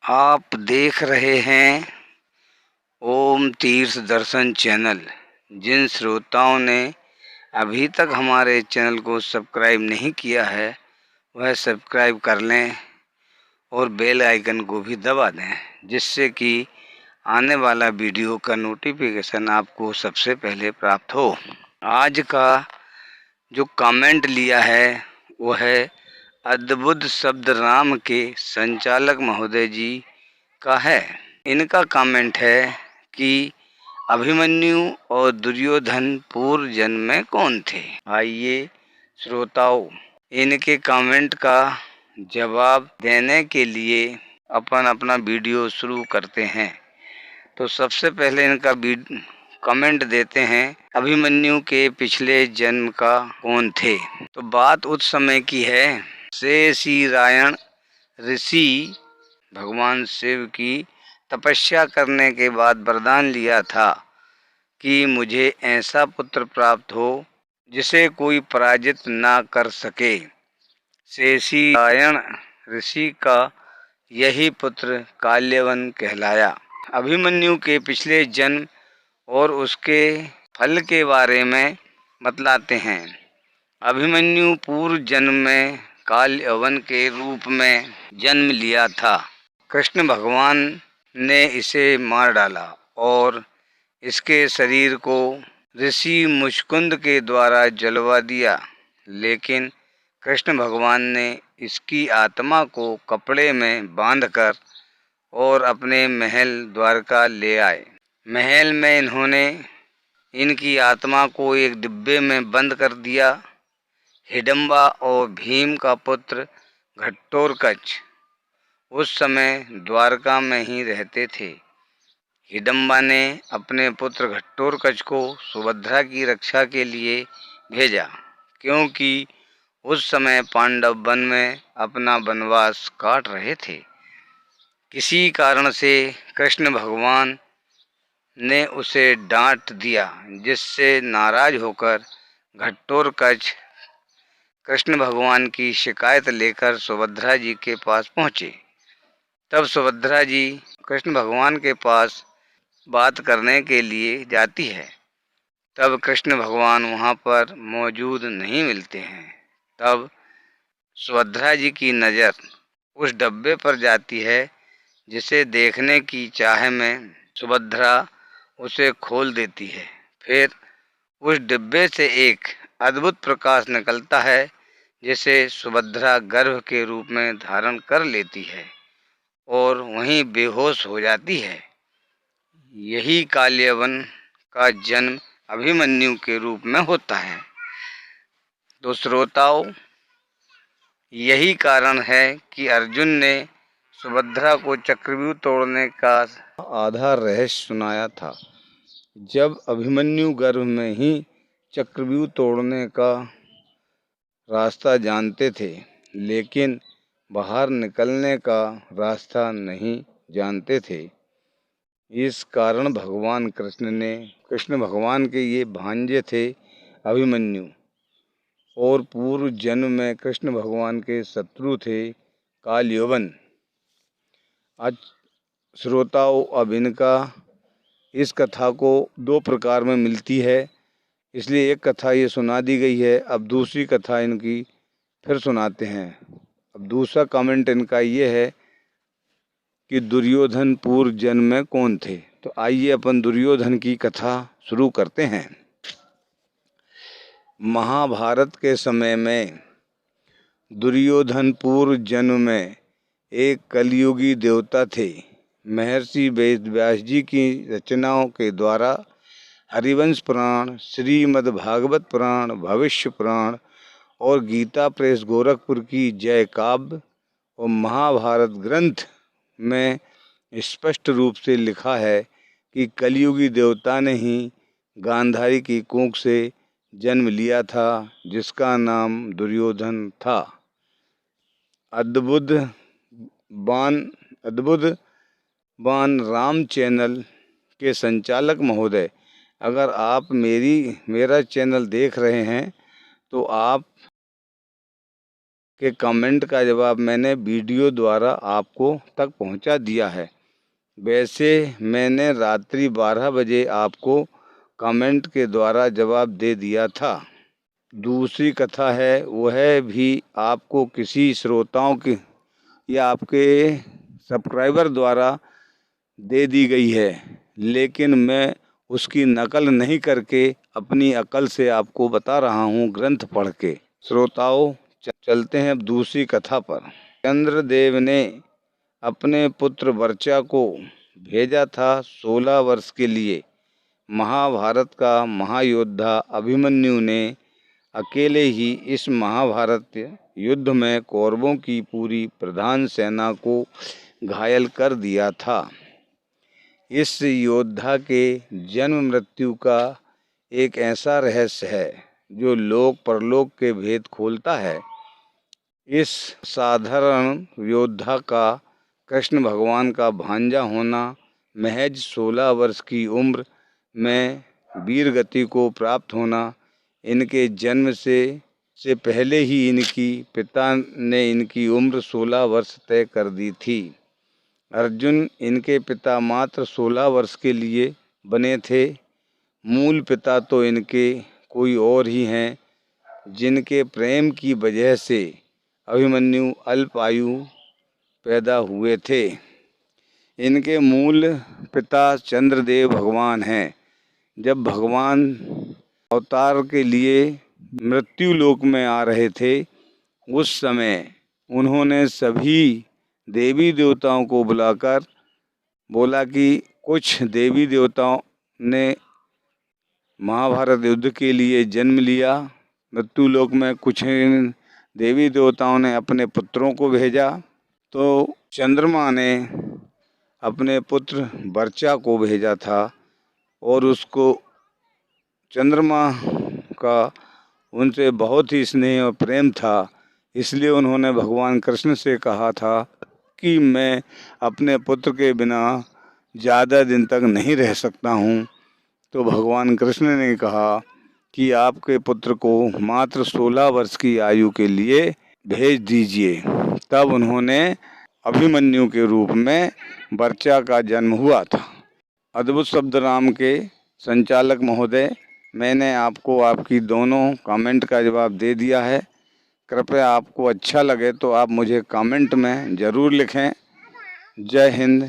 आप देख रहे हैं ओम तीर्थ दर्शन चैनल। जिन श्रोताओं ने अभी तक हमारे चैनल को सब्सक्राइब नहीं किया है वह सब्सक्राइब कर लें और बेल आइकन को भी दबा दें, जिससे कि आने वाला वीडियो का नोटिफिकेशन आपको सबसे पहले प्राप्त हो। आज का जो कमेंट लिया है वो है अद्भुत शब्द राम के संचालक महोदय जी का है। इनका कमेंट है कि अभिमन्यु और दुर्योधन पूर्व जन्म में कौन थे। आइए श्रोताओं, इनके कमेंट का जवाब देने के लिए अपन अपना वीडियो शुरू करते हैं। तो सबसे पहले इनका कमेंट देते हैं, अभिमन्यु के पिछले जन्म का कौन थे। तो बात उस समय की है, शेषी रायण ऋषि भगवान शिव की तपस्या करने के बाद वरदान लिया था कि मुझे ऐसा पुत्र प्राप्त हो जिसे कोई पराजित ना कर सके। शेषी रायण ऋषि का यही पुत्र काल्यवन कहलाया। अभिमन्यु के पिछले जन्म और उसके फल के बारे में बतलाते हैं। अभिमन्यु पूर्व जन्म में काल्यवन के रूप में जन्म लिया था। कृष्ण भगवान ने इसे मार डाला और इसके शरीर को ऋषि मुचकुंद के द्वारा जलवा दिया, लेकिन कृष्ण भगवान ने इसकी आत्मा को कपड़े में बांधकर और अपने महल द्वारका ले आए। महल में इन्होंने इनकी आत्मा को एक डिब्बे में बंद कर दिया। हिडम्बा और भीम का पुत्र घटोत्कच उस समय द्वारका में ही रहते थे। हिडम्बा ने अपने पुत्र घटोत्कच को सुभद्रा की रक्षा के लिए भेजा, क्योंकि उस समय पांडव वन में अपना वनवास काट रहे थे। किसी कारण से कृष्ण भगवान ने उसे डांट दिया, जिससे नाराज होकर घटोत्कच कृष्ण भगवान की शिकायत लेकर सुभद्रा जी के पास पहुँचे। तब सुभद्रा जी कृष्ण भगवान के पास बात करने के लिए जाती है। तब कृष्ण भगवान वहाँ पर मौजूद नहीं मिलते हैं। तब सुभद्रा जी की नज़र उस डब्बे पर जाती है, जिसे देखने की चाह में सुभद्रा उसे खोल देती है। फिर उस डिब्बे से एक अद्भुत प्रकाश निकलता है, जिसे सुभद्रा गर्भ के रूप में धारण कर लेती है और वहीं बेहोश हो जाती है। यही काल्यवन का जन्म अभिमन्यु के रूप में होता है। तो श्रोताओं, यही कारण है कि अर्जुन ने सुभद्रा को चक्रव्यूह तोड़ने का आधा रहस्य सुनाया था। जब अभिमन्यु गर्भ में ही चक्रव्यूह तोड़ने का रास्ता जानते थे, लेकिन बाहर निकलने का रास्ता नहीं जानते थे। इस कारण भगवान कृष्ण भगवान के ये भांजे थे अभिमन्यु, और पूर्व जन्म में कृष्ण भगवान के शत्रु थे काल्यवन। आज श्रोताओं, अब इस कथा को दो प्रकार में मिलती है, इसलिए एक कथा ये सुना दी गई है। अब दूसरी कथा इनकी फिर सुनाते हैं। अब दूसरा कमेंट इनका ये है कि दुर्योधन पूर्व जन्म में कौन थे। तो आइए अपन दुर्योधन की कथा शुरू करते हैं। महाभारत के समय में दुर्योधन पूर्व जन्म में एक कलयुगी देवता थे। महर्षि वेद व्यास जी की रचनाओं के द्वारा हरिवंश पुराण, श्रीमद् भागवत पुराण, भविष्य पुराण और गीता प्रेस गोरखपुर की जय काव्य और महाभारत ग्रंथ में स्पष्ट रूप से लिखा है कि कलयुगी देवता ने ही गांधारी की कोख से जन्म लिया था, जिसका नाम दुर्योधन था। अद्भुत बान राम चैनल के संचालक महोदय, अगर आप मेरा चैनल देख रहे हैं तो आप के कमेंट का जवाब मैंने वीडियो द्वारा आपको तक पहुंचा दिया है। वैसे मैंने रात्रि 12 बजे आपको कमेंट के द्वारा जवाब दे दिया था। दूसरी कथा है वह भी आपको किसी श्रोताओं की या आपके सब्सक्राइबर द्वारा दे दी गई है, लेकिन मैं उसकी नकल नहीं करके अपनी अकल से आपको बता रहा हूँ ग्रंथ पढ़ के। श्रोताओं, चलते हैं अब दूसरी कथा पर। चंद्रदेव ने अपने पुत्र वर्चा को भेजा था 16 वर्ष के लिए। महाभारत का महायोद्धा अभिमन्यु ने अकेले ही इस महाभारत युद्ध में कौरवों की पूरी प्रधान सेना को घायल कर दिया था। इस योद्धा के जन्म मृत्यु का एक ऐसा रहस्य है जो लोक परलोक के भेद खोलता है। इस साधारण योद्धा का कृष्ण भगवान का भांजा होना, महज 16 वर्ष की उम्र में वीर गति को प्राप्त होना, इनके जन्म से पहले ही इनकी पिता ने इनकी उम्र 16 वर्ष तय कर दी थी। अर्जुन इनके पिता मात्र 16 वर्ष के लिए बने थे। मूल पिता तो इनके कोई और ही हैं, जिनके प्रेम की वजह से अभिमन्यु अल्पायु पैदा हुए थे। इनके मूल पिता चंद्रदेव भगवान हैं। जब भगवान अवतार के लिए मृत्यु लोक में आ रहे थे, उस समय उन्होंने सभी देवी देवताओं को बुलाकर बोला कि कुछ देवी देवताओं ने महाभारत युद्ध के लिए जन्म लिया मृत्यु लोक में, कुछ देवी देवताओं ने अपने पुत्रों को भेजा। तो चंद्रमा ने अपने पुत्र वर्चा को भेजा था और उसको चंद्रमा का उनसे बहुत ही स्नेह और प्रेम था, इसलिए उन्होंने भगवान कृष्ण से कहा था कि मैं अपने पुत्र के बिना ज़्यादा दिन तक नहीं रह सकता हूँ। तो भगवान कृष्ण ने कहा कि आपके पुत्र को मात्र 16 वर्ष की आयु के लिए भेज दीजिए। तब उन्होंने अभिमन्यु के रूप में वर्चा का जन्म हुआ था। अद्भुत शब्द राम के संचालक महोदय, मैंने आपको आपकी दोनों कमेंट का जवाब दे दिया है। कृपया आपको अच्छा लगे तो आप मुझे कमेंट में ज़रूर लिखें। जय हिंद,